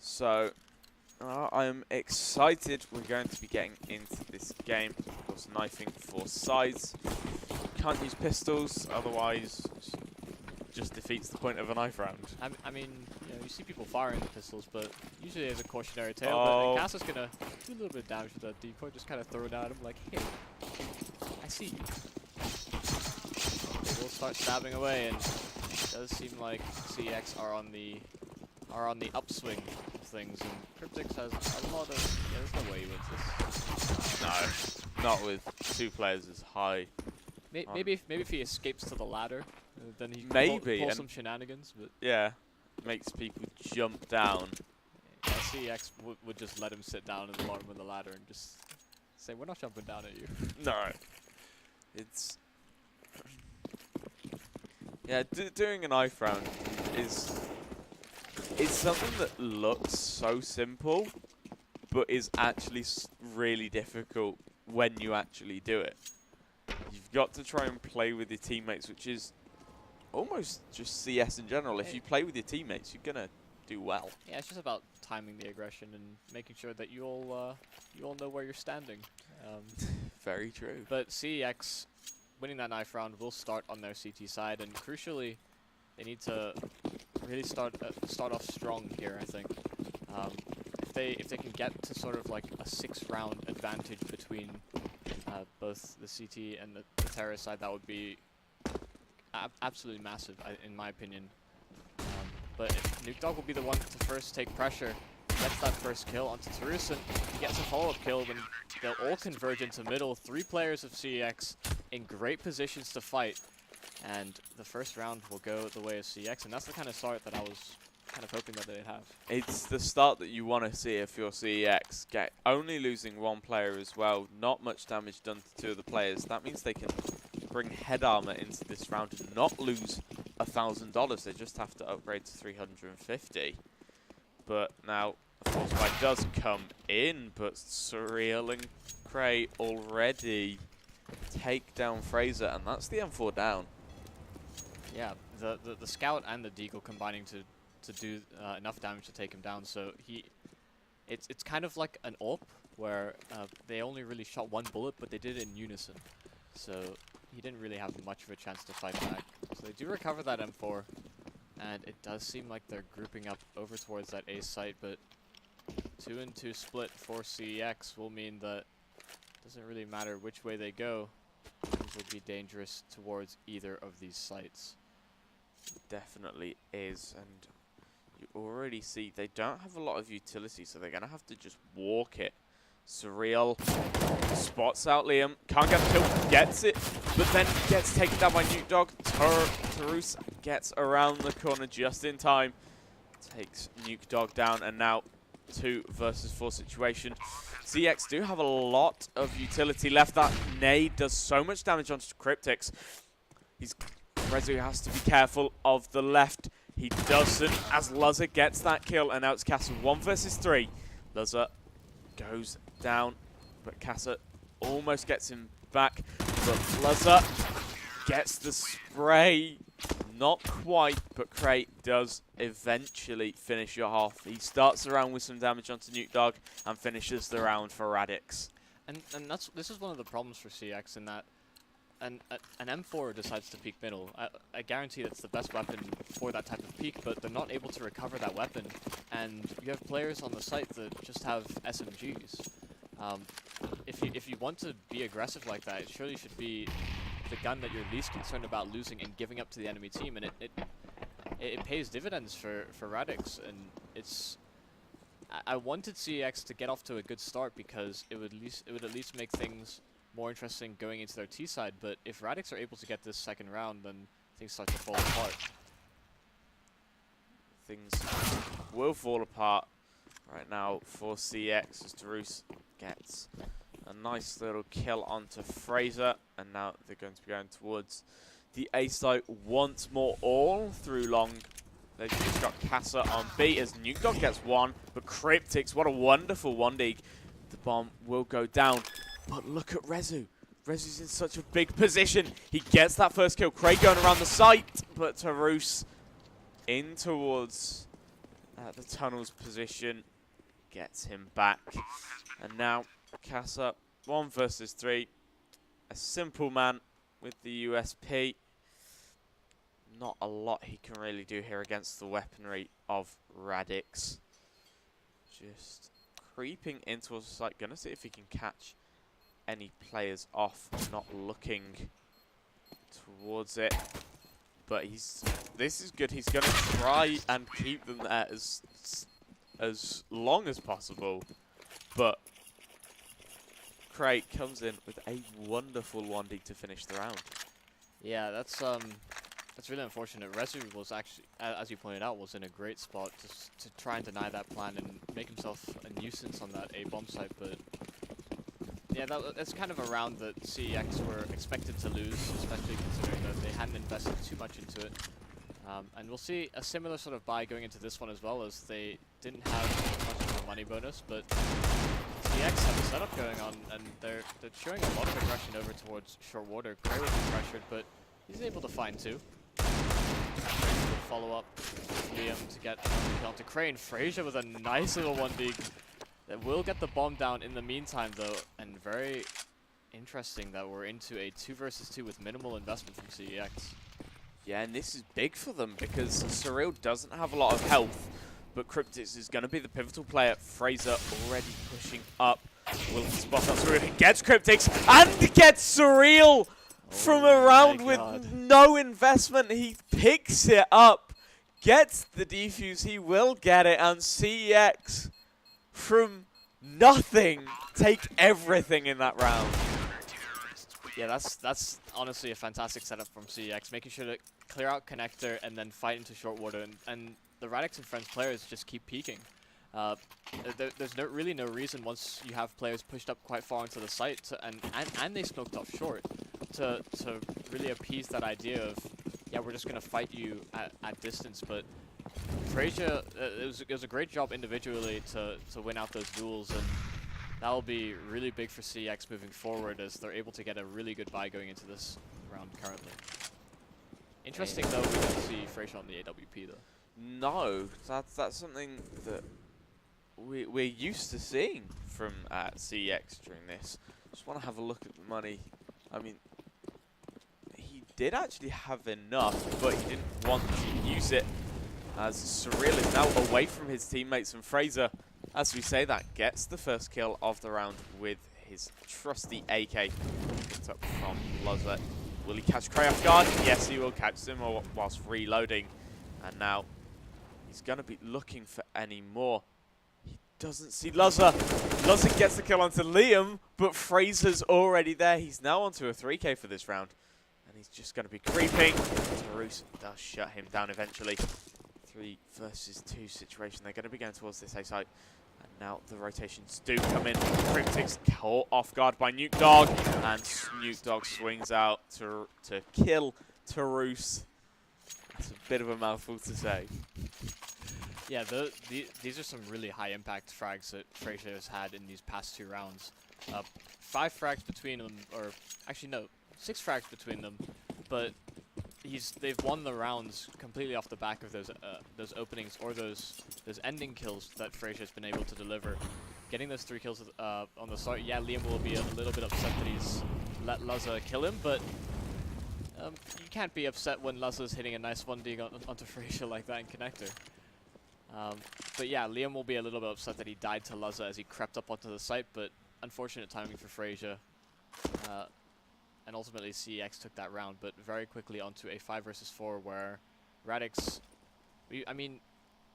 So, I am excited. We're going to be getting into this game. Of course, knifing for sides. Can't use pistols, otherwise just defeats the point of a knife round. I mean, you see people firing the pistols, but usually there's a cautionary tale. Oh. But Casa's gonna do a little bit of damage with that decoy, just kind of throw it at him like, hey, I see you. They will start stabbing away, and it does seem like CeX are on the upswing of things, and Cryptix has a lot of. Yeah, there's no way he wins this. No, not with two players as high. Maybe if he escapes to the ladder, then he Maybe, can pull and some shenanigans. But yeah, makes people jump down. yeah, CeX would just let him sit down at the bottom of the ladder and just say, "We're not jumping down at you." No, it's yeah. Doing a knife round is something that looks so simple, but is actually really difficult when you actually do it. You've got to try and play with your teammates, which is almost just CS in general. If you play with your teammates, you're gonna do well. Yeah, it's just about timing the aggression and making sure that you all know where you're standing. Very true. But CeX winning that knife round will start on their CT side, and crucially, they need to really start off strong here. I think if they can get to sort of like a 6-round advantage between both the CT and the terrorist side, that would be absolutely massive, in my opinion. But Nukedog will be the one to first take pressure, gets that first kill onto Tarus, and he gets a follow-up kill, then they'll all converge into middle. 3 players of CeX in great positions to fight, and the first round will go the way of CeX, and that's the kind of start that I was kind of hoping that they'd have. It's the start that you want to see if you're CeX. Only losing 1 player as well, not much damage done to 2 of the players. That means they can bring head armor into this round and not lose $1,000. They just have to upgrade to 350. But now, of course, Fight does come in, but Surreal and Cray already take down Fraser, and that's the M4 down. Yeah, the scout and the deagle combining to do enough damage to take him down. So it's kind of like an AWP where they only really shot 1 bullet, but they did it in unison. So he didn't really have much of a chance to fight back. So they do recover that M4, and it does seem like they're grouping up over towards that A site, but 2 and 2 split for CeX will mean that it doesn't really matter which way they go. Things will be dangerous towards either of these sites. It definitely is, and you already see they don't have a lot of utility, so they're going to have to just walk it. Surreal spots out Liam, can't get the kill, gets it, but then gets taken down by Nukedog. Tarus gets around the corner just in time, takes Nukedog down, and now 2 versus 4 situation. CeX do have a lot of utility left. That nade does so much damage onto Cryptix. Rezu has to be careful of the left. He doesn't, as Luzza gets that kill, and now it's Casa 1 versus 3. Luzza goes down, but Casa almost gets him back. But Luzza gets the spray. Not quite, but Cray does eventually finish your half. He starts the round with some damage onto Nukedog and finishes the round for Radix. And this is one of the problems for CeX in that an M4 decides to peek middle. I guarantee that's the best weapon for that type of peek, but they're not able to recover that weapon. And you have players on the site that just have SMGs. If you want to be aggressive like that, it surely should be the gun that you're least concerned about losing and giving up to the enemy team, and it pays dividends for Radix, and it's. I wanted CeX to get off to a good start because it would at least make things more interesting going into their T side. But if Radix are able to get this second round, then things start to fall apart. Things will fall apart right now for CeX as Tarus gets a nice little kill onto Fraser, and now they're going to be going towards the A site once more, all through long. They've just got Casa on B as Nukedog gets 1, but Cryptix, what a wonderful 1D. The bomb will go down, but look at Rezu. Rezu's in such a big position. He gets that first kill. Craig going around the site, but Tarus in towards at the tunnel's position. Gets him back. And now Casa, 1 versus 3. A simple man with the USP. Not a lot he can really do here against the weaponry of Radix. Just creeping into the site. Gonna see if he can catch any players off. Not looking towards it. But this is good. He's gonna try and keep them there as long as possible. But Craig comes in with a wonderful 1D to finish the round. Yeah, that's really unfortunate. Rezu was actually, as you pointed out, was in a great spot to try and deny that plan and make himself a nuisance on that A bomb site. But yeah, that's kind of a round that CEX were expected to lose, especially considering that they hadn't invested too much into it. And we'll see a similar sort of buy going into this one as well, as they didn't have much of a money bonus, but CEX have a setup going on, and they're showing a lot of aggression over towards short water. Cray will be pressured, but he's able to find 2. Follow up Liam to get another kill onto Crane. Frazier with a nice little 1D that will get the bomb down in the meantime, though, and very interesting that we're into a 2 versus 2 with minimal investment from CEX. Yeah, and this is big for them because Surreal doesn't have a lot of health, but Cryptix is going to be the pivotal player. Fraser already pushing up. Will he spot out Surreal? He gets Cryptix and gets Surreal from a round with no investment. He picks it up, gets the defuse. He will get it, and CEX from nothing take everything in that round. Yeah, that's honestly a fantastic setup from CEX, making sure to clear out connector and then fight into short water, and the Radix and Friends players just keep peeking. There's really no reason, once you have players pushed up quite far into the site, and they smoked off short, to really appease that idea of, yeah, we're just going to fight you at distance. But Frazier, it was a great job individually to win out those duels, and that'll be really big for CEX moving forward, as they're able to get a really good buy going into this round currently. Interesting though, we don't see Frazier on the AWP though. No, that's something that we're used to seeing from CEX during this. Just want to have a look at the money. I mean, he did actually have enough, but he didn't want to use it, as Surreal is now away from his teammates, and Fraser, as we say that, gets the first kill of the round with his trusty AK picked up from Luzza. Will he catch Cray off guard? Yes, he will catch him whilst reloading. And now he's going to be looking for any more. He doesn't see Luzza. Luzza gets the kill onto Liam, but Fraser's already there. He's now onto a 3K for this round. And he's just going to be creeping. Tarus does shut him down eventually. 3 versus 2 situation. They're going to be going towards this A site. And now the rotations do come in. Cryptix caught off guard by Nuke Dog. And Nuke Dog swings out to kill Tarus. That's a bit of a mouthful to say. Yeah, these are some really high impact frags that Frazier has had in these past 2 rounds. 5 frags between them, or actually no, 6 frags between them. But they've won the rounds completely off the back of those openings, or those ending kills that Frazier's been able to deliver. Getting those 3 kills on the start, yeah, Liam will be a little bit upset that he's let Luzza kill him, but you can't be upset when Luzza's hitting a nice 1D onto Frazier like that in connector. But yeah, Liam will be a little bit upset that he died to Luzza as he crept up onto the site, but unfortunate timing for Frazier. And ultimately CEX took that round, but very quickly onto a 5 versus 4 where Radix, I mean,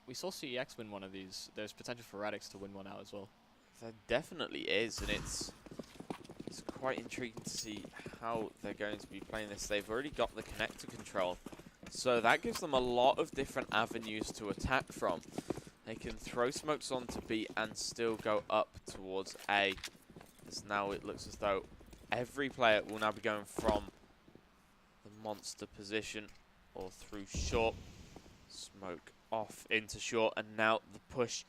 we saw CEX win one of these. There's potential for Radix to win one out as well. There definitely is, and it's quite intriguing to see how they're going to be playing this. They've already got the connector control, so that gives them a lot of different avenues to attack from. They can throw smokes onto B and still go up towards A, as now it looks as though every player will now be going from the monster position or through short. Smoke off into short, and now the push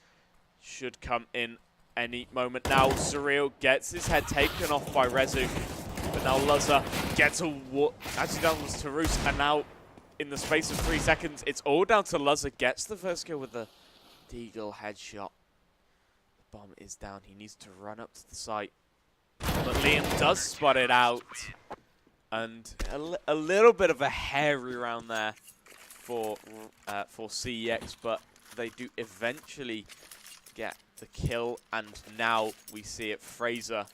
should come in any moment now. Surreal gets his head taken off by Rezu, but now Luzza gets a actually that was Tarus, and now in the space of 3 seconds, it's all down to Luzza. Gets the first kill with the Deagle headshot. The bomb is down. He needs to run up to the site. But Liam does spot it out. And a little bit of a hairy round there for CeX, but they do eventually get the kill, and now we see it. Fraser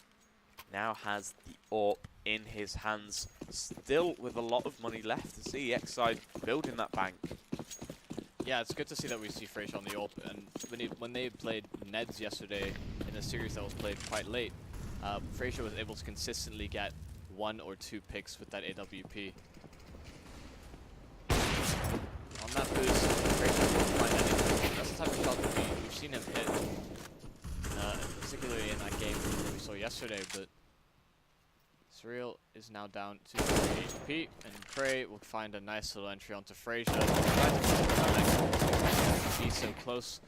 now has the AWP in his hands, still with a lot of money left. The CeX side building that bank. Yeah, it's good to see that we see Fraser on the AWP, and when they played Neds yesterday in a series that was played quite late, Fraser was able to consistently get 1 or 2 picks with that AWP. On that boost, Fraser didn't find anything. That's the type of shot that we've seen him hit, particularly in that game that we saw yesterday, but Surreal is now down to 3 HP, and Cray will find a nice little entry onto Fraser. Be so close.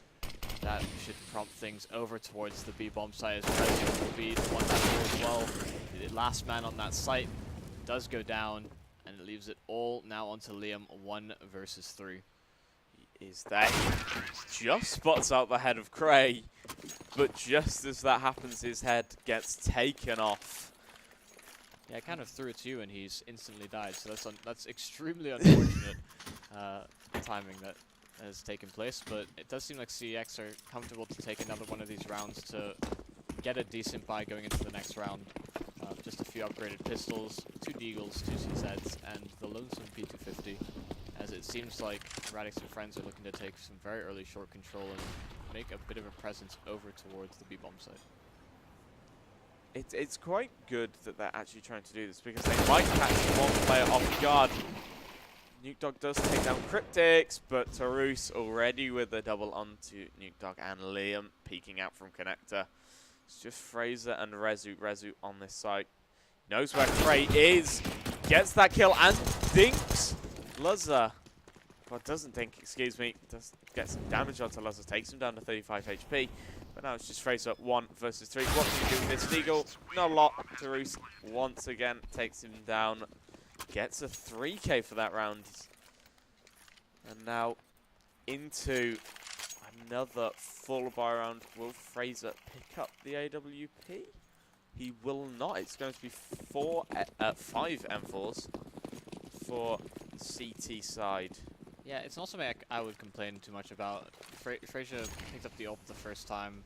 That should prompt things over towards the B bomb site, as President will be the one to as well. The last man on that site does go down, and it leaves it all now onto Liam, 1 versus 3. He is there. He just spots out the head of Cray, but just as that happens, his head gets taken off. Yeah, I kind of threw it to you, and he's instantly died. So that's extremely unfortunate timing that has taken place, but it does seem like CeX are comfortable to take another one of these rounds to get a decent buy going into the next round. Just a few upgraded pistols, 2 Deagles, 2 CZs, and the lonesome P250, as it seems like Radix and friends are looking to take some very early short control and make a bit of a presence over towards the B-bomb site. It's quite good that they're actually trying to do this, because they might catch one player off guard. Nukedog does take down Cryptix, but Tarus already with a double onto Nukedog, and Liam peeking out from connector. It's just Fraser and Rezu. Rezu on this side. Knows where Cray is. Gets that kill and dinks Luzza. Well, doesn't dink, excuse me. Does get some damage onto Luzza. Takes him down to 35 HP. But now it's just Fraser 1 versus 3. What can you do with this? Deagle, not a lot. Tarus once again takes him down. Gets a 3K for that round. And now into another full buy round. Will Fraser pick up the AWP? He will not. It's going to be 5 M4s for CT side. Yeah, it's not something I would complain too much about. Fraser picked up the AWP the first time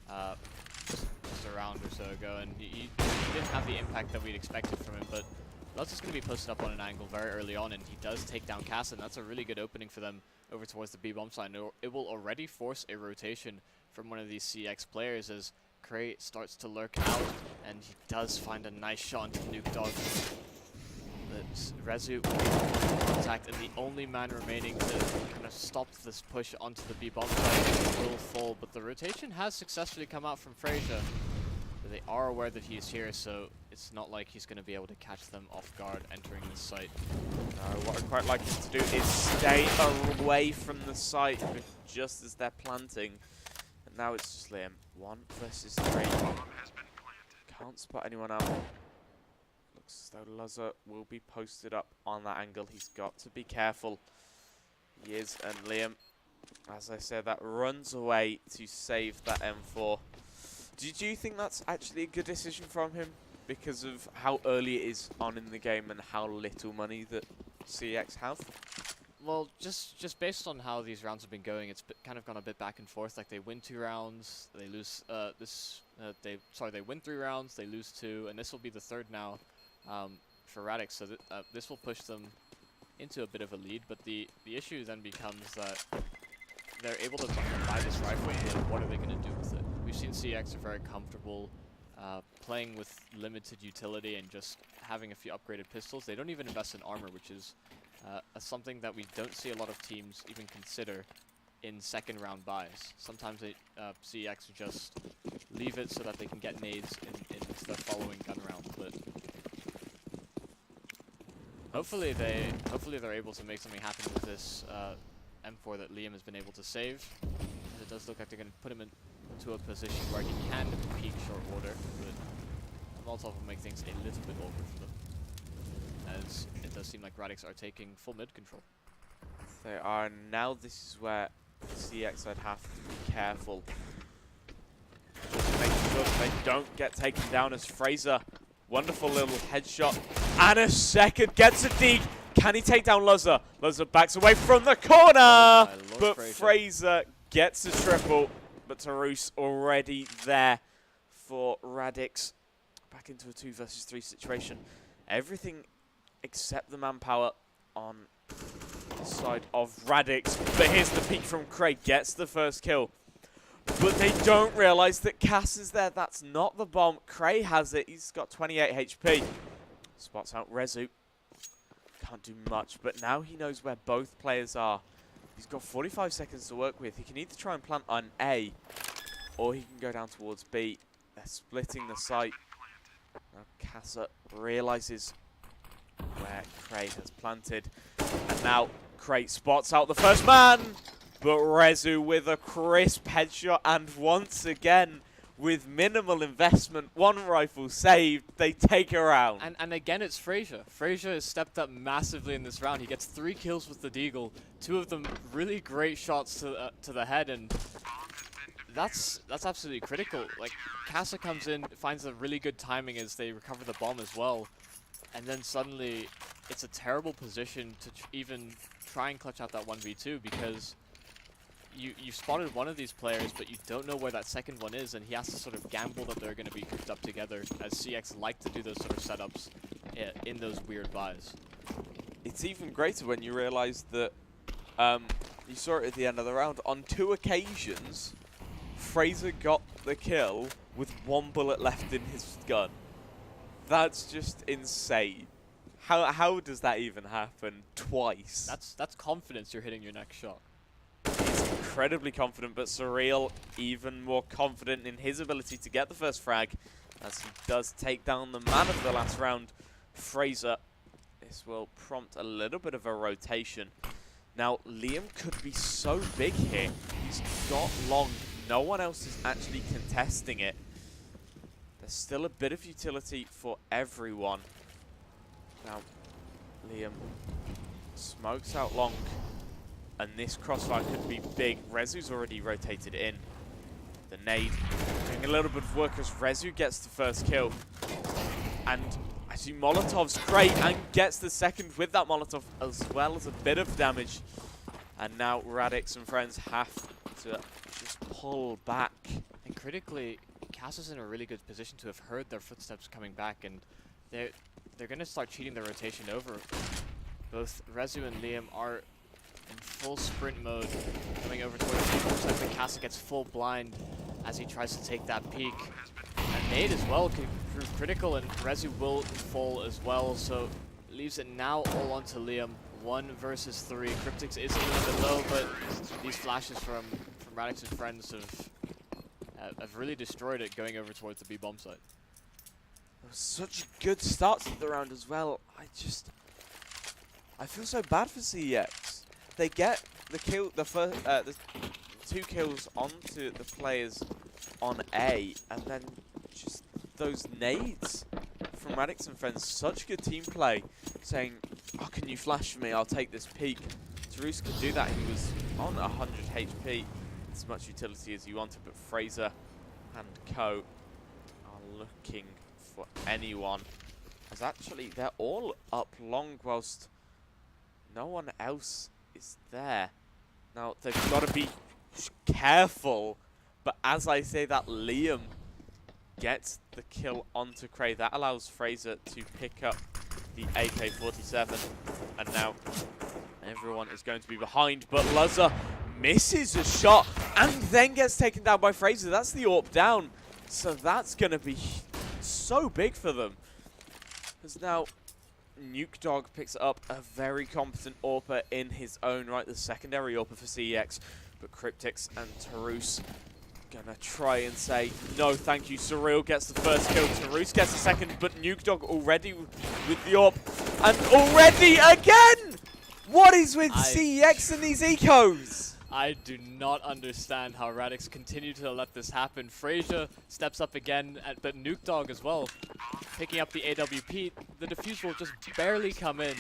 just a round or so ago, and he didn't have the impact that we'd expected from him, but Lutz is going to be posted up on an angle very early on, and he does take down Cass, and that's a really good opening for them over towards the B-bomb side. It will already force a rotation from one of these CeX players as Cray starts to lurk out, and he does find a nice shot into Nukedog. But Rezu will be in contact, and the only man remaining to kind of stop this push onto the B-bomb side will fall, but the rotation has successfully come out from Fraser. They are aware that he is here, so it's not like he's going to be able to catch them off guard entering the site. What I'd quite like him to do is stay away from the site just as they're planting. And now it's just Liam. 1 versus 3. Can't spot anyone out. Looks as though Luzza will be posted up on that angle. He's got to be careful. He is, and Liam, as I said, that runs away to save that M4. Do you think that's actually a good decision from him because of how early it is on in the game and how little money that CeX have? Well, just based on how these rounds have been going, it's kind of gone a bit back and forth. Like they win 2 rounds, they lose they win 3 rounds, they lose 2, and this will be the 3rd now for Radix. So this will push them into a bit of a lead. But the issue then becomes that they're able to buy this rifle, but what are they going to do with it? We've seen CeX are very comfortable playing with limited utility and just having a few upgraded pistols. They don't even invest in armor, which is something that we don't see a lot of teams even consider in 2nd round buys. Sometimes CeX just leave it so that they can get nades into the following gun round. But hopefully they're able to make something happen with this M4 that Liam has been able to save. It does look like they're going to put him into a position where he can peek short order, but Molotov will make things a little bit awkward for them, as it does seem like Radix are taking full mid control. They are. Now this is where CeX, I'd have to be careful. Just to make sure that they don't get taken down as Fraser. Wonderful little headshot. And a second gets a dig. Can he take down Luzza? Luzza backs away from the corner. Oh but Fraser gets a triple. But Tarus already there for Radix. Back into a 2 versus 3 situation. Everything except the manpower on the side of Radix. But here's the peek from Craig. Gets the first kill. But they don't realize that Cass is there. That's not the bomb. Cray has it. He's got 28 HP. Spots out Rezu. Can't do much. But now he knows where both players are. He's got 45 seconds to work with. He can either try and plant on A, or he can go down towards B. They're splitting the site. Now Casa realizes where Cray has planted. And now Cray spots out the first man. But Rezu with a crisp headshot, and once again, with minimal investment, 1 rifle saved, they take a round. And again, it's Fraser. Fraser has stepped up massively in this round. He gets 3 kills with the Deagle, 2 of them really great shots to the head, and that's absolutely critical. Like, Casa comes in, finds a really good timing as they recover the bomb as well, and then suddenly it's a terrible position to even try and clutch out that 1v2 because you spotted one of these players, but you don't know where that second one is, and he has to sort of gamble that they're going to be cooped up together, as CeX like to do those sort of setups in those weird buys. It's even greater when you realize that you saw it at the end of the round. On 2 occasions, Fraser got the kill with 1 bullet left in his gun. That's just insane. How does that even happen twice? That's confidence you're hitting your next shot. He's incredibly confident, but Surreal even more confident in his ability to get the first frag, as he does take down the man of the last round, Fraser. This will prompt a little bit of a rotation. Now, Liam could be so big here. He's got long. No one else is actually contesting it. There's still a bit of utility for everyone. Now, Liam smokes out long. And this crossfire could be big. Rezu's already rotated in. The nade doing a little bit of work as Rezu gets the first kill. And I see Molotov's great and gets the second with that Molotov, as well as a bit of damage. And now Radix and friends have to just pull back. And critically, Cass is in a really good position to have heard their footsteps coming back, and they're going to start cheating their rotation over. Both Rezu and Liam are in full sprint mode, coming over towards the looks like the Casa gets full blind as he tries to take that peak. And nade as well can prove critical, and Rezu will fall as well, so leaves it now all onto Liam. 1 versus 3. Cryptix is a little bit low, but these flashes from Radix and friends have really destroyed it going over towards the B bomb site. It was such a good start to the round as well. I feel so bad for CeX. They get the kill, the 2 kills onto the players on A, and then just those nades from Radix and friends. Such good team play, saying, "Oh, can you flash for me? I'll take this peak." Tarus could do that. He was on 100 HP, as much utility as you wanted, but Fraser and co are looking for anyone. As actually, they're all up long whilst no one else is there. Now, they've got to be careful, but as I say that, Liam gets the kill onto Cray. That allows Fraser to pick up the AK-47, and now everyone is going to be behind, but Luzza misses a shot and then gets taken down by Fraser. That's the AWP down, so that's going to be so big for them. Because now Nuke Dog picks up a very competent AWPer in his own right, the secondary AWPer for CeX, but Cryptix and Tarus gonna try and say, no thank you. Surreal gets the first kill, Tarus gets the second, but Nuke Dog already with the AWP, and already again! What is with CeX and these ecos? I do not understand how Radix continue to let this happen. Fraser steps up again, but Nuke Dog as well, picking up the AWP. The defuse will just barely come in,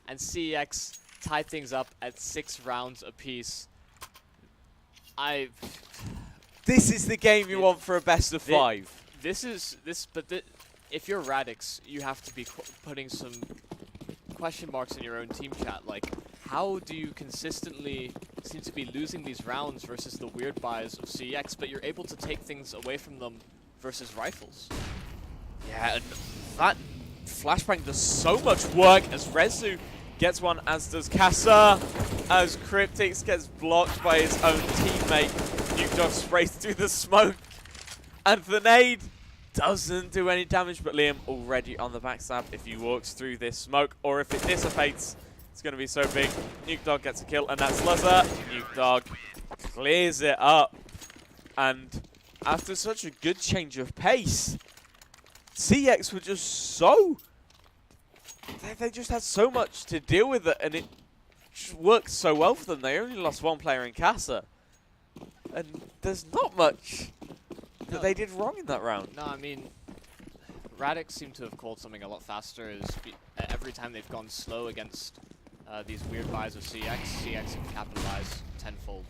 and CeX tie things up at 6 rounds apiece. This is the game you want for a best of 5. If you're Radix, you have to be putting some question marks in your own team chat. Like, how do you consistently seem to be losing these rounds versus the weird buys of CeX, but you're able to take things away from them versus rifles? Yeah, and that flashbang does so much work as Rezu gets one, as does Kassa, as Cryptix gets blocked by his own teammate. Nukedog sprays through the smoke, and the nade doesn't do any damage, but Liam already on the backstab if he walks through this smoke, or if it dissipates, it's going to be so big. Nukedog gets a kill, and that's Luzzer. Nukedog clears it up, and after such a good change of pace, CeX were just so... They just had so much to deal with it, and it just worked so well for them. They only lost one player in Kassa, and there's not much that they did wrong in that round. No, I mean, Radix seem to have called something a lot faster. Every time they've gone slow against these weird buys of CeX, CeX have capitalized tenfold.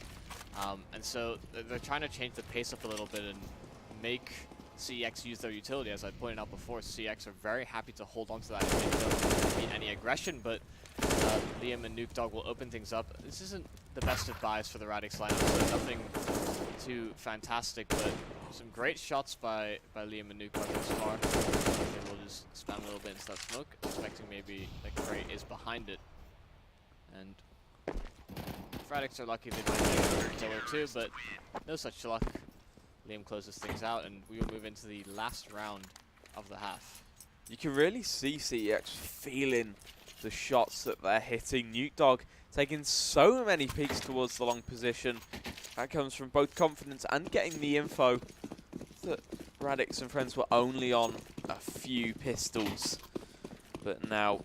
And so they're trying to change the pace up a little bit and make CeX use their utility. As I pointed out before, CeX are very happy to hold on to that if they don't meet any aggression, but Liam and Nukedog will open things up. This isn't the best of buys for the Radix lineup, so nothing too fantastic, but some great shots by Liam and Nukedog thus far. They will just spam a little bit into that smoke, expecting maybe that Cray is behind it. And if Radix are lucky, they might get a kill or two, but no such luck. Liam closes things out, and we will move into the last round of the half. You can really see CeX feeling the shots that they're hitting. Nukedog taking so many peeks towards the long position. That comes from both confidence and getting the info that Radix and friends were only on a few pistols. But now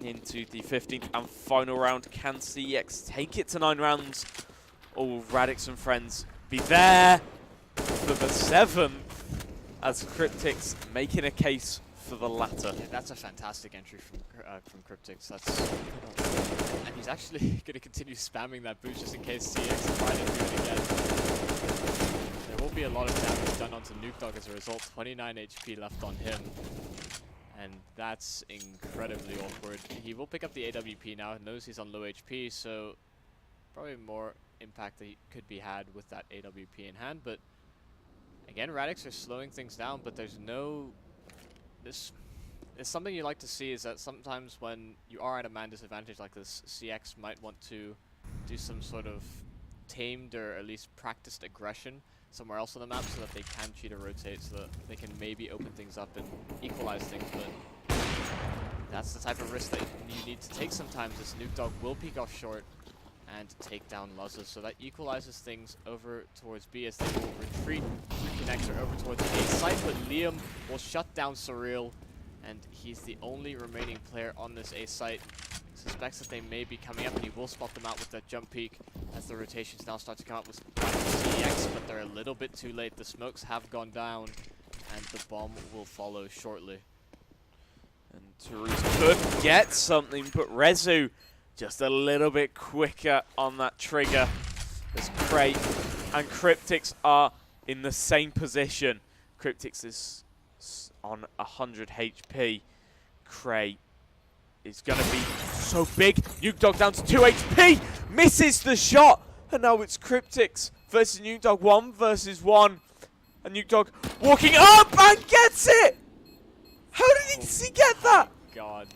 into the 15th and final round. Can CeX take it to 9 rounds? Or will Radix and friends be there for the 7th, as Cryptix making a case for the latter? Yeah, that's a fantastic entry from Cryptix. And he's actually going to continue spamming that boost just in case CeX try to do it again. There will be a lot of damage done onto Nukedog as a result. 29 HP left on him, and that's incredibly awkward. He will pick up the AWP now. Knows he's on low HP, so probably more impact that he could be had with that AWP in hand, but again, Radix are slowing things down, but there's no... It's something you like to see, is that sometimes when you are at a man disadvantage like this, CeX might want to do some sort of tamed or at least practiced aggression somewhere else on the map so that they can cheat or rotate, so that they can maybe open things up and equalize things, but that's the type of risk that you need to take sometimes, as Nukedog will peek off short and take down Luzza, so that equalizes things over towards B as they will retreat through connector over towards the A site, but Liam will shut down Surreal, and he's the only remaining player on this A site. Suspects that they may be coming up, and he will spot them out with that jump peek as the rotations now start to come up with CeX, but they're a little bit too late. The smokes have gone down, and the bomb will follow shortly. And Therese could get something, but Rezu just a little bit quicker on that trigger, as Cray and Cryptix are in the same position. Cryptix is on 100 HP. Cray is going to be so big. Nukedog down to 2 HP. Misses the shot. And now it's Cryptix versus Nukedog. 1 versus 1. And Nukedog walking up and gets it. How did he get that? God.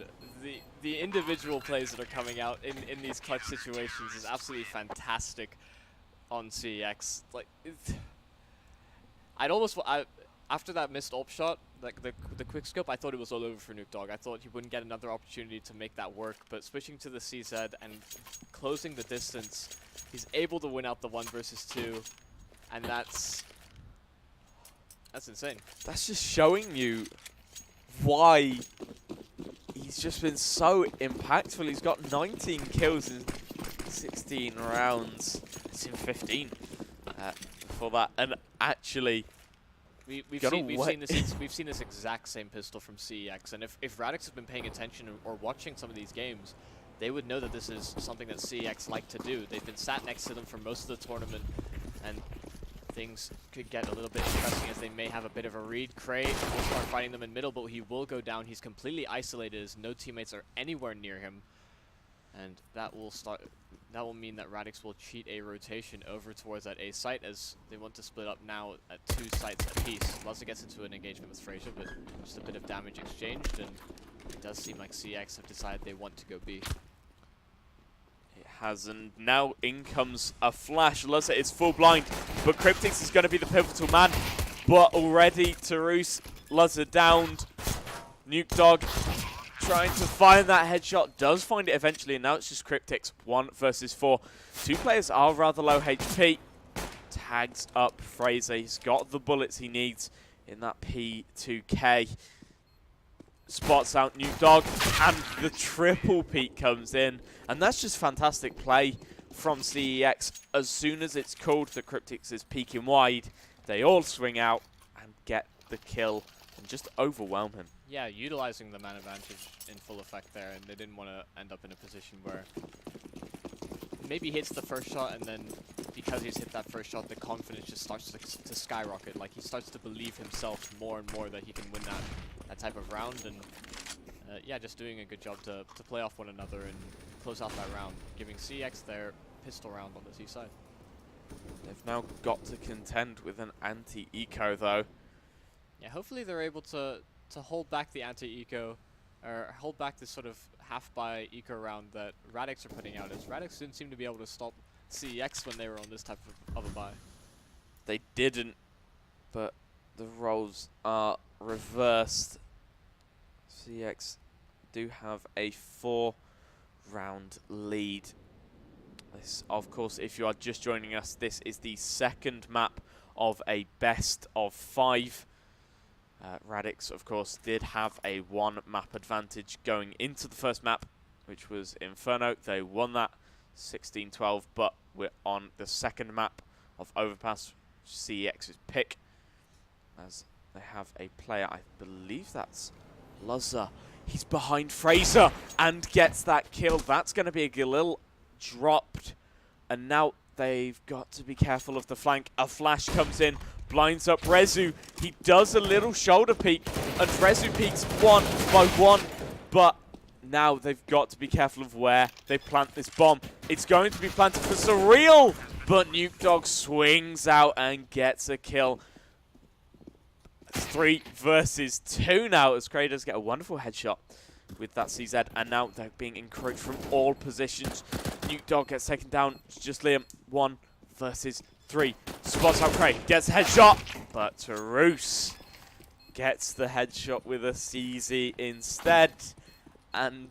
The individual plays that are coming out in these clutch situations is absolutely fantastic on CeX. Like, after that missed ult shot, like the quick scope, I thought it was all over for Nukedog. I thought he wouldn't get another opportunity to make that work, but switching to the CZ and closing the distance, he's able to win out the 1 versus 2, and that's insane. That's just showing you why he's just been so impactful. He's got 19 kills in 16 rounds. It's in 15 before that, and actually, we've seen this exact same pistol from CeX, and if Radix have been paying attention or watching some of these games, they would know that this is something that CeX like to do. They've been sat next to them for most of the tournament, and things could get a little bit interesting as they may have a bit of a read. Cray will start fighting them in middle, but he will go down. He's completely isolated as no teammates are anywhere near him. And that will mean that Radix will cheat a rotation over towards that A site as they want to split up now at 2 sites apiece. Laza gets into an engagement with Frazier, but just a bit of damage exchanged, and it does seem like CeX have decided they want to go B. It has, and now in comes a flash. Laza is full blind, but Cryptix is going to be the pivotal man. But already Tarus, Laza downed. Nuke Dog trying to find that headshot, does find it eventually, and now it's just Cryptix 1 versus 4. 2 players are rather low HP. Tags up Fraser. He's got the bullets he needs in that P2K. Spots out Nuke Dog, and the triple peak comes in. And that's just fantastic play from CEX. As soon as it's called that Cryptix is peeking wide, they all swing out and get the kill and just overwhelm him. Yeah, utilizing the man advantage in full effect there, and they didn't want to end up in a position where maybe he hits the first shot, and then because he's hit that first shot, the confidence just starts to skyrocket. Like, he starts to believe himself more and more that he can win that type of round, and yeah, just doing a good job to play off one another and close out that round, giving CeX their pistol round on the C side. They've now got to contend with an anti-eco, though. Yeah, hopefully they're able to hold back the anti-eco, or hold back this sort of half-buy eco round that Radix are putting out, as Radix didn't seem to be able to stop CeX when they were on this type of a buy. They didn't, but the roles are reversed. CeX do have a 4-round lead. This, of course, if you are just joining us, this is the second map of a best of 5. Radix, of course, did have a 1 map advantage going into the first map, which was Inferno. They won that 16-12, but we're on the second map of Overpass, CEX's pick, as they have a player, I believe that's Laza. He's behind Fraser and gets that kill. That's going to be a Galil dropped, and now they've got to be careful of the flank. A flash comes in, blinds up Rezu. He does a little shoulder peek, and Rezu peeks 1 by 1, but now they've got to be careful of where they plant this bomb. It's going to be planted for Surreal, but Nuke Dog swings out and gets a kill. It's 3 versus 2 now, as Cray does get a wonderful headshot with that CZ, and now they're being encroached from all positions. Nuke Dog gets taken down. It's just Liam, 1 versus 3. Spots out Cray, gets a headshot, but Tarus gets the headshot with a CZ instead. And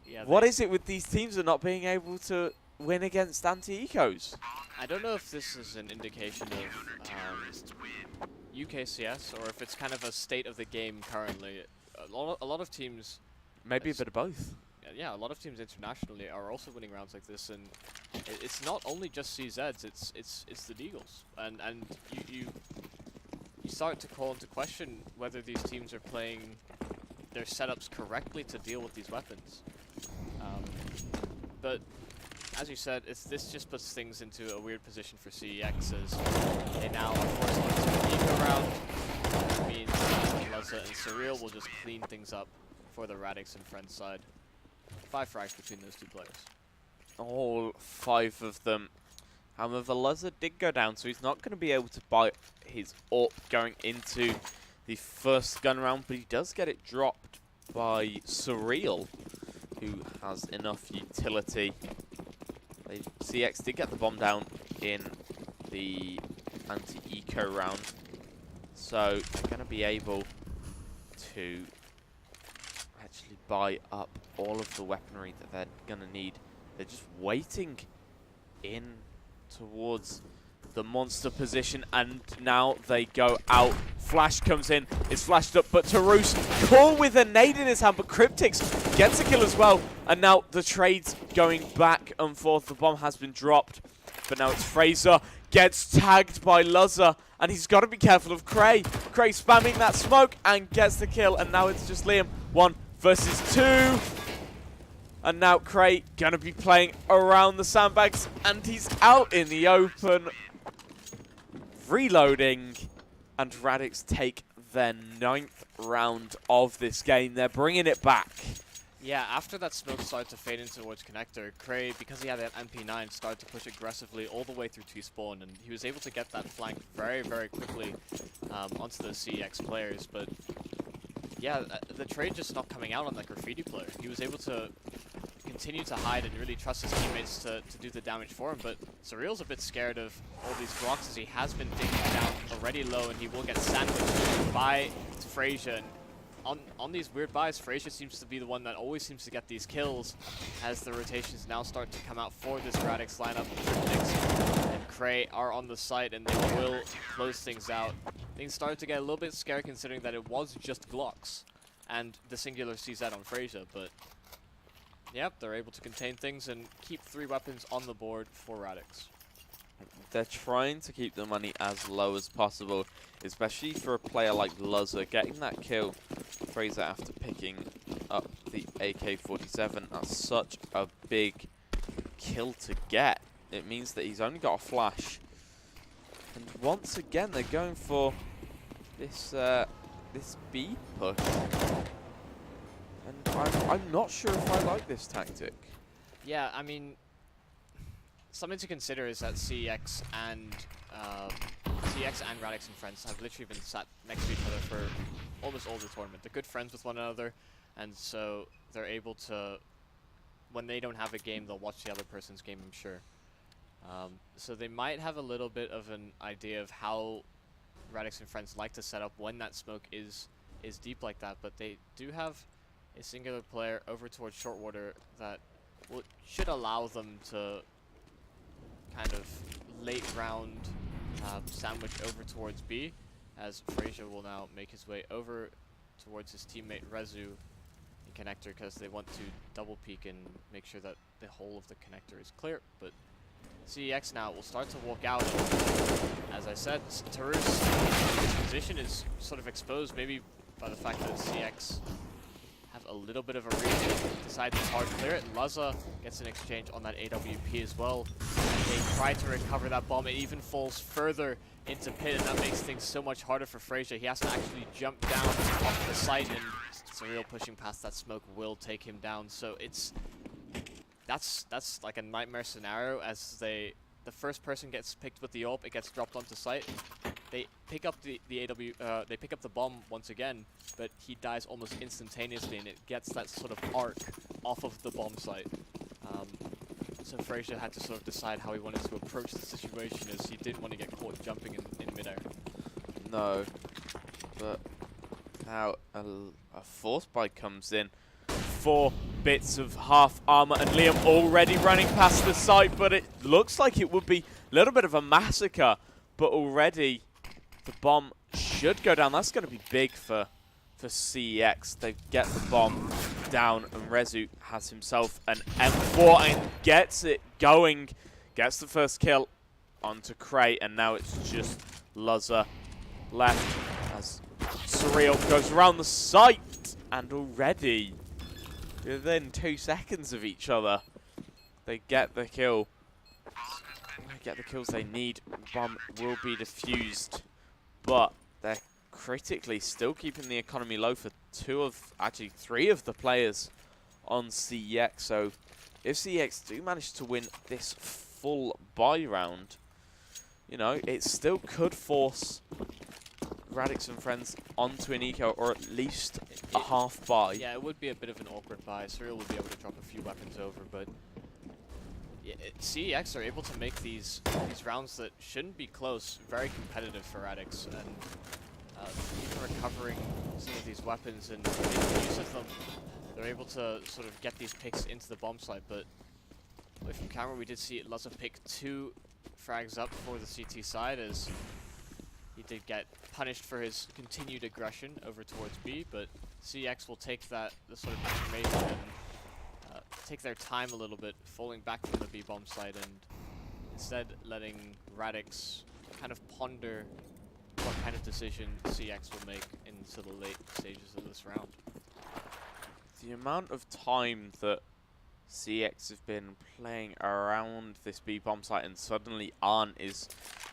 yeah, what is it with these teams of not being able to win against anti-ecos? I don't know if this is an indication of UKCS, or if it's kind of a state of the game currently. A lot of teams... Maybe a bit of both. Yeah, a lot of teams internationally are also winning rounds like this, and it's not only just CZs, it's the Deagles, and you start to call into question whether these teams are playing their setups correctly to deal with these weapons. But as you said, this just puts things into a weird position for CEX, as they now are forced into an eco round. That means Laza and Surreal will just clean things up for the Radix and Friends side. 5 frags between those 2 players. All 5 of them. However, Laza did go down, so he's not going to be able to buy his AWP going into the first gun round, but he does get it dropped by Surreal, who has enough utility. CeX did get the bomb down in the anti-eco round, so they're going to be able to actually buy up all of the weaponry that they're going to need. They're just waiting in towards the monster position, and now they go out. Flash comes in, it's flashed up, but Tarus caught with a nade in his hand, but Cryptix gets a kill as well, and now the trade's going back and forth. The bomb has been dropped, but now it's Fraser, gets tagged by Laza, and he's got to be careful of Cray. Cray spamming that smoke and gets the kill, and now it's just Liam. 1 versus 2. And now Cray gonna be playing around the sandbags, and he's out in the open. reloading, and Radix take their 9th round of this game. They're bringing it back. Yeah, after that smoke started to fade in towards connector, Cray, because he had that MP9, started to push aggressively all the way through T-spawn, and he was able to get that flank very, very quickly onto the CEX players. But yeah, the trade just not coming out on that graffiti player. He was able to continue to hide and really trust his teammates to do the damage for him, but Surreal's a bit scared of all these blocks as he has been digging down already low, and he will get sandwiched by Frazier. On these weird buys, Frazier seems to be the one that always seems to get these kills as the rotations now start to come out for this Radix lineup. Tripnyx and Cray are on the site, and they will close things out. Things started to get a little bit scary considering that it was just Glocks and the singular CZ on Frazier, but yep, they're able to contain things and keep 3 weapons on the board for Radix. They're trying to keep the money as low as possible, especially for a player like Luzzer. Getting that kill, Fraser, after picking up the AK-47, that's such a big kill to get. It means that he's only got a flash. And once again, they're going for this this B push. And I'm not sure if I like this tactic. Yeah, I mean, something to consider is that CeX and Radix and friends have literally been sat next to each other for almost all the tournament. They're good friends with one another, and so they're able to, when they don't have a game, they'll watch the other person's game, I'm sure. So they might have a little bit of an idea of how Radix and friends like to set up when that smoke is deep like that, but they do have a singular player over towards short water that should allow them to kind of late round sandwich over towards B, as Frazier will now make his way over towards his teammate Rezu in connector because they want to double peek and make sure that the whole of the connector is clear. But CEX now will start to walk out. As I said, Taru's position is sort of exposed maybe by the fact that CEX have a little bit of a read, decide to hard clear it. Luzza gets an exchange on that AWP as well. And they try to recover that bomb. It even falls further into pit, and that makes things so much harder for Frazier. He has to actually jump down off the site, and Surreal pushing past that smoke will take him down. So that's like a nightmare scenario as the first person gets picked with the AWP, it gets dropped onto site. They pick up they pick up the bomb once again, but he dies almost instantaneously, and it gets that sort of arc off of the bomb site. So Frazier had to sort of decide how he wanted to approach the situation, as he didn't want to get caught jumping in midair. No, but now a force bite comes in. 4 bits of half armor, and Liam already running past the site, but it looks like it would be a little bit of a massacre. But already the bomb should go down. That's going to be big for CEX. They get the bomb down, and Rezu has himself an M4 and gets it going. Gets the first kill onto Cray, and now it's just Luzzer left as Surreal goes around the site, and already within 2 seconds of each other, they get the kill. Get the kills they need. Bomb will be defused, but they're critically still keeping the economy low for 3 of the players on CEX. So if CEX do manage to win this full buy round, you know, it still could force Radix and friends onto an eco, or at least a half buy. Yeah, it would be a bit of an awkward buy. Surreal would be able to drop a few weapons over, but CEX are able to make these rounds that shouldn't be close very competitive for Radix, and even recovering some of these weapons and making use of them, they're able to sort of get these picks into the bomb site. But away from camera, we did see Luzza pick 2 frags up for the CT side, as he did get punished for his continued aggression over towards B, but CEX will take the sort of information and take their time a little bit, falling back from the B bomb site, and instead letting Radix kind of ponder what kind of decision CEX will make into the late stages of this round. The amount of time that CEX have been playing around this B bomb site and suddenly aren't is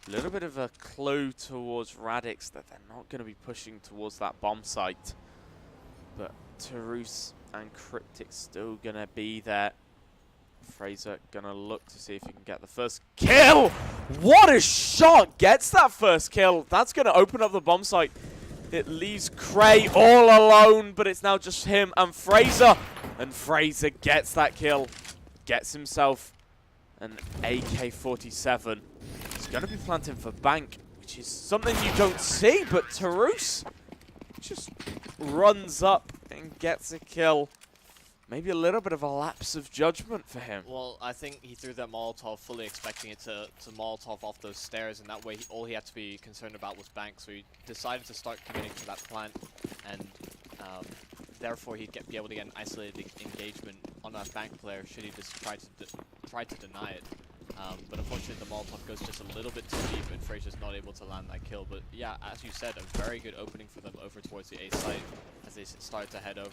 A little bit of a clue towards Radix that they're not going to be pushing towards that bomb site. But Tarus and Cryptic still going to be there. Fraser going to look to see if he can get the first kill. What a shot! Gets that first kill. That's going to open up the bomb site. It leaves Cray all alone, but it's now just him and Fraser. And Fraser gets that kill. Gets himself an AK-47. He's going to be planting for Bank, which is something you don't see, but Tarus just runs up and gets a kill. Maybe a little bit of a lapse of judgment for him. Well, I think he threw that Molotov fully expecting it to Molotov off those stairs, and that way all he had to be concerned about was Bank, so he decided to start committing to that plant, and therefore he'd be able to get an isolated engagement on that Bank player should he just try to deny it. But unfortunately the Molotov goes just a little bit too deep and Fraser's not able to land that kill. But yeah, as you said, a very good opening for them over towards the A site as they start to head over.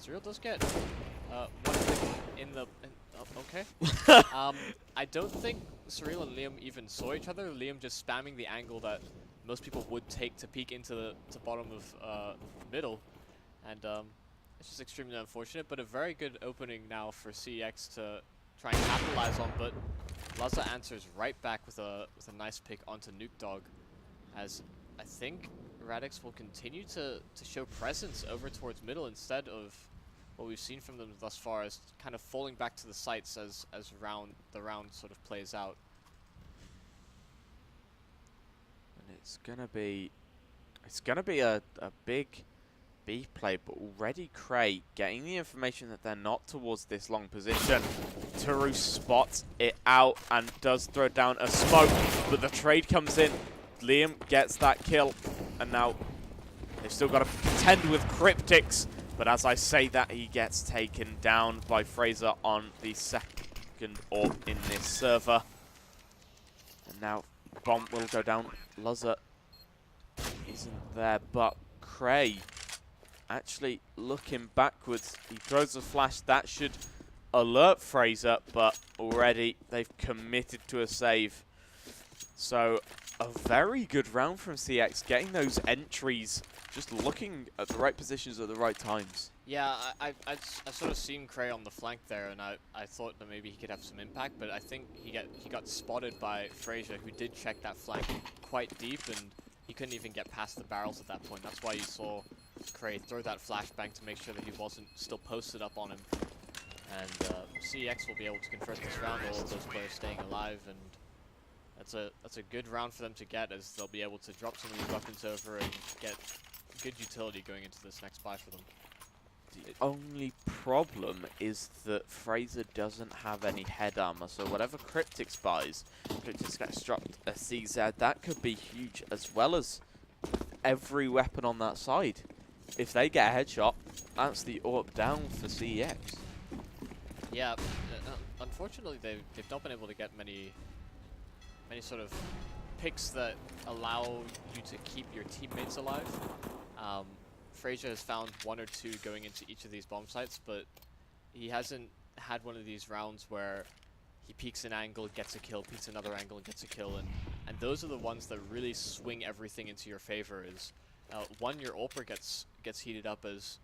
Surreal does get one click in the... okay. I don't think Surreal and Liam even saw each other. Liam just spamming the angle that most people would take to peek into the bottom of middle. And it's just extremely unfortunate, but a very good opening now for CeX to try and capitalize on. But Laza answers right back with a nice pick onto Nuke Dog, as I think Radix will continue to show presence over towards middle instead of what we've seen from them thus far, as kind of falling back to the sites as the round sort of plays out. And it's gonna be a big B play, but already Cray getting the information that they're not towards this long position. Tarus spots it out and does throw down a smoke, but the trade comes in. Liam gets that kill, and now they've still got to contend with Cryptics, but as I say that, he gets taken down by Fraser on the second orb in this server. And now bomb will go down. Laza isn't there, but Cray actually looking backwards. He throws a flash that should alert Fraser, but already they've committed to a save. So a very good round from CeX, getting those entries, just looking at the right positions at the right times. Yeah, I sort of seen Cray on the flank there, and I thought that maybe he could have some impact, but I think he got spotted by Fraser, who did check that flank quite deep, and he couldn't even get past the barrels at that point. That's why you saw Cray throw that flashbang to make sure that he wasn't still posted up on him. And CeX will be able to convert this round, all of those players staying alive, and that's a good round for them to get, as they'll be able to drop some of these weapons over and get good utility going into this next buy for them. The only problem is that Fraser doesn't have any head armor, so whatever Cryptics buys, Cryptics gets dropped a CZ. That could be huge, as well as every weapon on that side. If they get a headshot, that's the AWP down for CeX. Yeah, unfortunately they've not been able to get many sort of picks that allow you to keep your teammates alive. Fraser has found one or two going into each of these bomb sites, but he hasn't had one of these rounds where he peeks an angle, gets a kill, peeks another angle, and gets a kill, and those are the ones that really swing everything into your favor. Is one, your AWPer gets heated up, as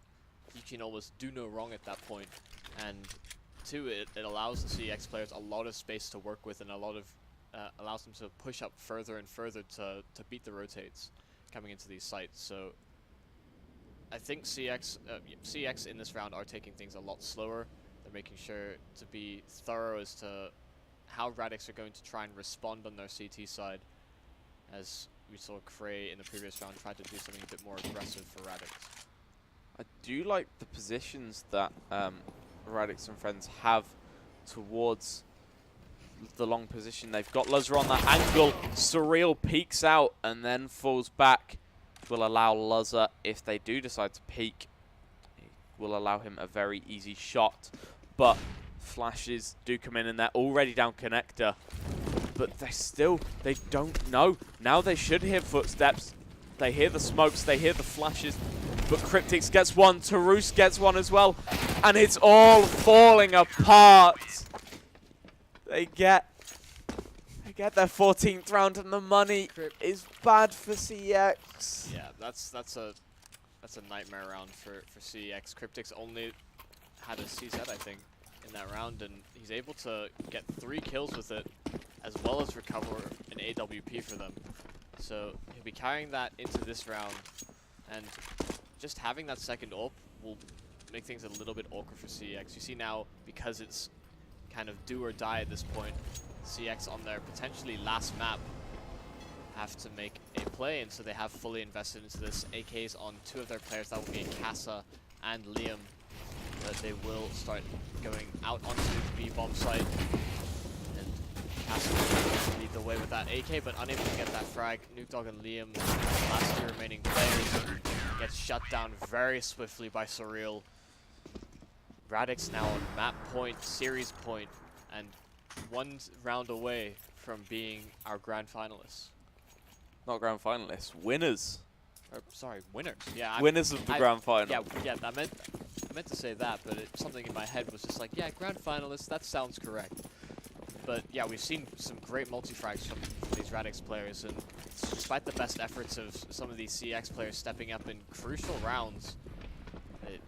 you can almost do no wrong at that point, and two, it allows the CeX players a lot of space to work with, and a lot of allows them to push up further and further to beat the rotates coming into these sites. So I think CeX in this round are taking things a lot slower. They're making sure to be thorough as to how Radix are going to try and respond on their CT side, as we saw Cray in the previous round try to do something a bit more aggressive for Radix. I do like the positions that Radix and friends have towards the long position. They've got Laza on that angle. Surreal peeks out and then falls back. Will allow Laza, if they do decide to peek, it will allow him a very easy shot. But flashes do come in, and they're already down connector. But they don't know. Now they should hear footsteps. They hear the smokes, they hear the flashes. But Cryptics gets one, Tarus gets one as well. And it's all falling apart. They get get their 14th round, and the money is bad for CeX. Yeah, that's a nightmare round for CeX. Cryptic's only had a CZ, I think, in that round, and he's able to get 3 kills with it, as well as recover an AWP for them. So he'll be carrying that into this round, and just having that second AWP will make things a little bit awkward for CeX. You see now, because it's kind of do or die at this point, CeX on their potentially last map have to make a play, and so they have fully invested into this. AKs on 2 of their players, that will be Casa and Liam, but they will start going out onto the B bomb site, and Casa will lead the way with that AK, but unable to get that frag. Nuke Dog and Liam, last 2 remaining players, gets shut down very swiftly by Surreal. Radix now on map point, series point, and 1 round away from being our grand finalists. Not grand finalists, winners. Or, sorry, winners. Yeah, Winners of the grand final. Yeah. I meant to say that, but something in my head was just like, yeah, grand finalists. That sounds correct. But yeah, we've seen some great multi-frags from these Radix players, and despite the best efforts of some of these CeX players stepping up in crucial rounds, it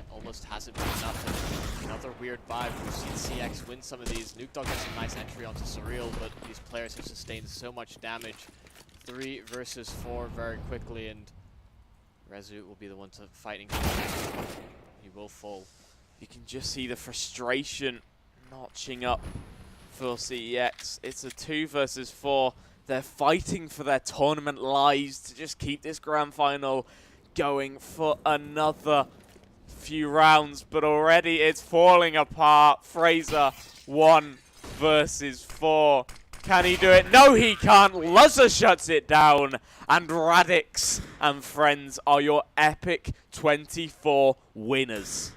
almost hasn't been enough. And another weird vibe. We've seen CeX win some of these. Nuke Dog gets a nice entry onto Surreal, but these players have sustained so much damage. 3 versus 4 very quickly, and Rezu will be the one to fighting. He will fall. You can just see the frustration notching up for CeX. It's a 2 versus 4. They're fighting for their tournament lives to just keep this grand final going for another few rounds, but already it's falling apart. Fraser 1 versus 4. Can he do it? No, he can't. Luzza shuts it down. And Radix and friends are your epic 24 winners.